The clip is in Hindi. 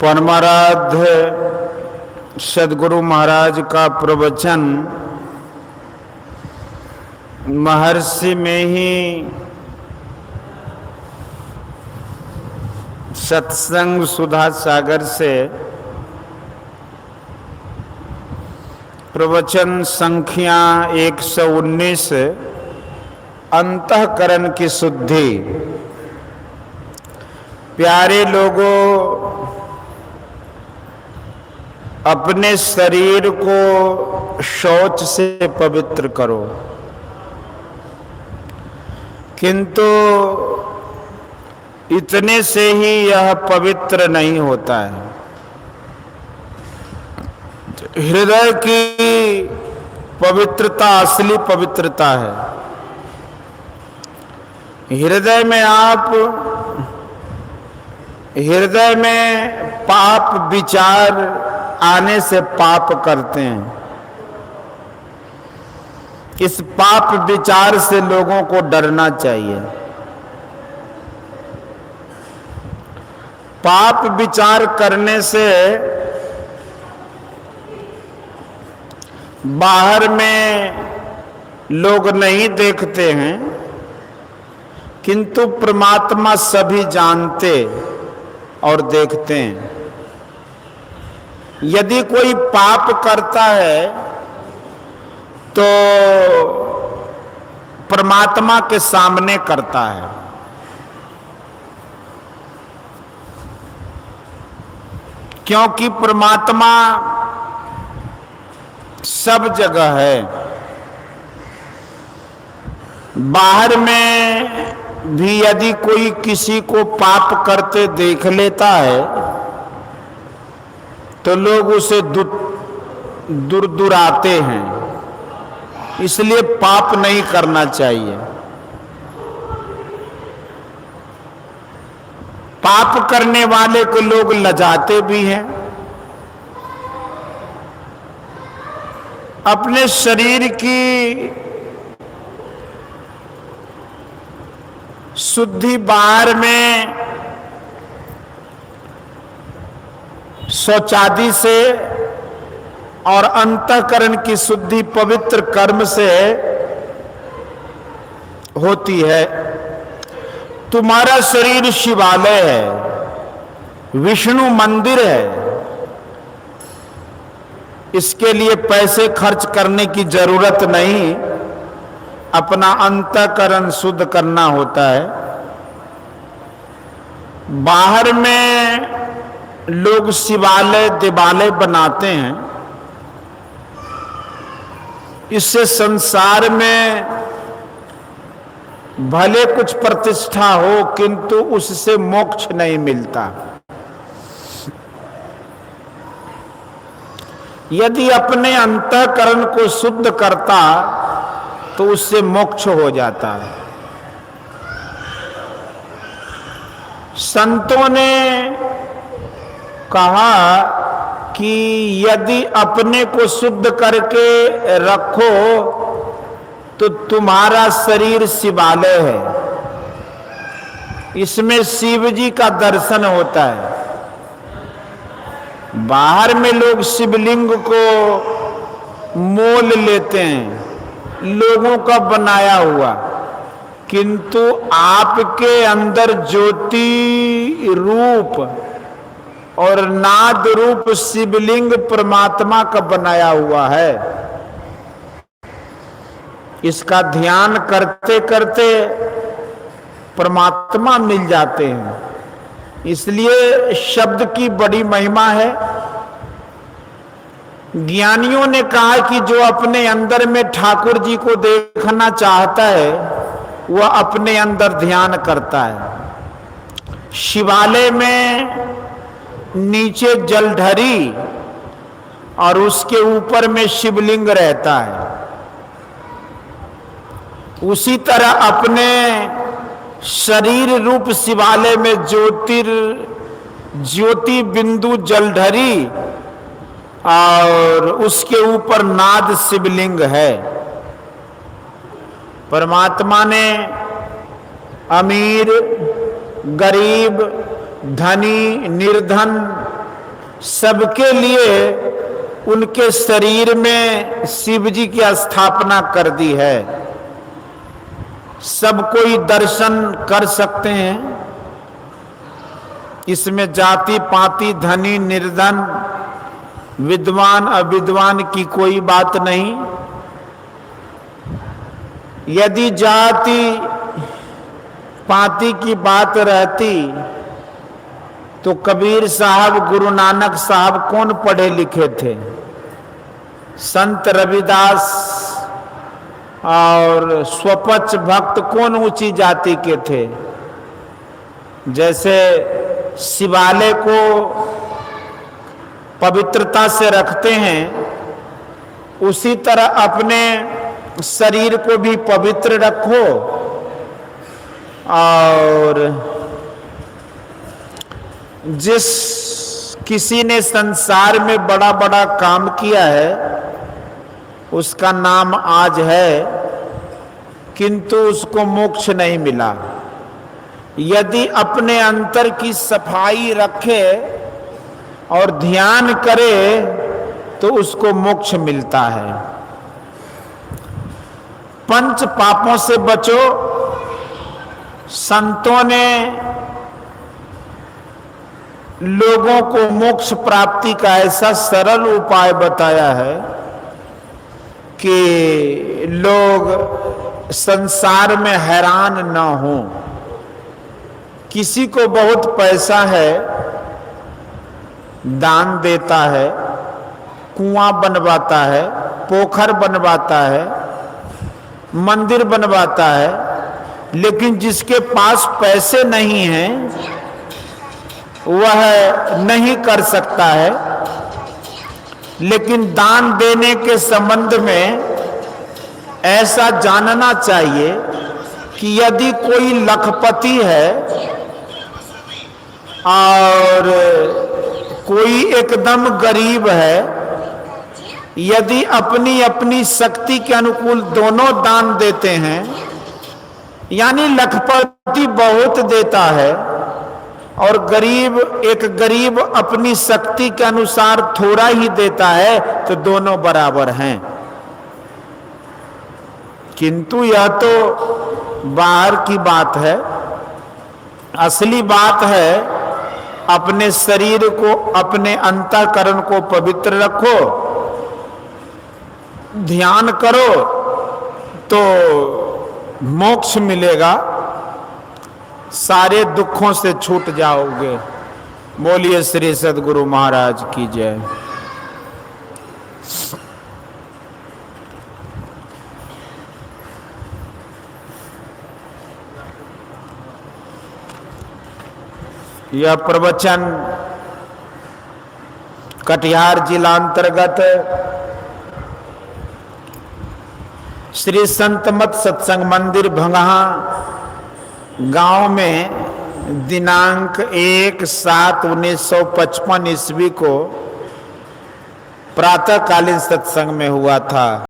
परमाराध्य सद्गुरु महाराज का प्रवचन महर्षि में ही सत्संग सुधा सागर से प्रवचन संख्या 119 अंतःकरण की शुद्धि। प्यारे लोगों, अपने शरीर को शौच से पवित्र करो, किंतु इतने से ही यह पवित्र नहीं होता है। हृदय की पवित्रता असली पवित्रता है। हृदय में पाप विचार आने से पाप करते हैं। इस पाप विचार से लोगों को डरना चाहिए। पाप विचार करने से बाहर में लोग नहीं देखते हैं, किंतु परमात्मा सभी जानते और देखते हैं। यदि कोई पाप करता है तो परमात्मा के सामने करता है। क्योंकि परमात्मा सब जगह है। बाहर में भी यदि कोई किसी को पाप करते देख लेता है तो लोग उसे दुराते हैं। इसलिए पाप नहीं करना चाहिए। पाप करने वाले को लोग लजाते भी हैं। अपने शरीर की शुद्धि बाहर में शौचादि से और अंतःकरण की शुद्धि पवित्र कर्म से होती है। तुम्हारा शरीर शिवालय है, विष्णु मंदिर है। इसके लिए पैसे खर्च करने की जरूरत नहीं, अपना अंतःकरण शुद्ध करना होता है। बाहर में लोग शिवालय देवालय बनाते हैं। इससे संसार में भले कुछ प्रतिष्ठा हो, किंतु उससे मोक्ष नहीं मिलता। यदि अपने अंतःकरण को शुद्ध करता तो उससे मोक्ष हो जाता है। संतों ने कहा कि यदि अपने को शुद्ध करके रखो तो तुम्हारा शरीर शिवालय है। इसमें शिव जी का दर्शन होता है। बाहर में लोग शिवलिंग को मोल लेते हैं, लोगों का बनाया हुआ, किंतु आपके अंदर ज्योति रूप और नाद रूप शिवलिंग परमात्मा का बनाया हुआ है। इसका ध्यान करते करते परमात्मा मिल जाते हैं। इसलिए शब्द की बड़ी महिमा है। ज्ञानियों ने कहा कि जो अपने अंदर में ठाकुर जी को देखना चाहता है वह अपने अंदर ध्यान करता है। शिवालय में नीचे जलधरी और उसके ऊपर में शिवलिंग रहता है। उसी तरह अपने शरीर रूप शिवालय में ज्योति बिंदु जलधरी और उसके ऊपर नाद शिवलिंग है। परमात्मा ने अमीर, गरीब, धनी, निर्धन सबके लिए उनके शरीर में शिव जी की स्थापना कर दी है। सब कोई दर्शन कर सकते हैं। इसमें जाति पाति, धनी निर्धन, विद्वान अविद्वान की कोई बात नहीं। यदि जाति पाति की बात रहती तो कबीर साहब, गुरु नानक साहब कौन पढ़े लिखे थे? संत रविदास और स्वपच भक्त कौन ऊंची जाति के थे? जैसे शिवालय को पवित्रता से रखते हैं, उसी तरह अपने शरीर को भी पवित्र रखो। और जिस किसी ने संसार में बड़ा बड़ा काम किया है उसका नाम आज है, किंतु उसको मोक्ष नहीं मिला। यदि अपने अंतर की सफाई रखे और ध्यान करे तो उसको मोक्ष मिलता है। पंच पापों से बचो। संतों ने लोगों को मोक्ष प्राप्ति का ऐसा सरल उपाय बताया है कि लोग संसार में हैरान न हों। किसी को बहुत पैसा है, दान देता है, कुआं बनवाता है, पोखर बनवाता है, मंदिर बनवाता है, लेकिन जिसके पास पैसे नहीं हैं वह नहीं कर सकता है। लेकिन दान देने के संबंध में ऐसा जानना चाहिए कि यदि कोई लखपति है और कोई एकदम गरीब है, यदि अपनी अपनी शक्ति के अनुकूल दोनों दान देते हैं, यानी लखपति बहुत देता है और गरीब अपनी शक्ति के अनुसार थोड़ा ही देता है, तो दोनों बराबर हैं। किंतु यह तो बाहर की बात है। असली बात है अपने शरीर को, अपने अंतःकरण को पवित्र रखो, ध्यान करो तो मोक्ष मिलेगा, सारे दुखों से छूट जाओगे। बोलिए श्री सद्गुरु महाराज की जय। यह प्रवचन कटिहार जिला अंतर्गत श्री संत मत सत्संग मंदिर भंगहा गांव में दिनांक 1/7/1955 ईस्वी को प्रातःकालीन सत्संग में हुआ था।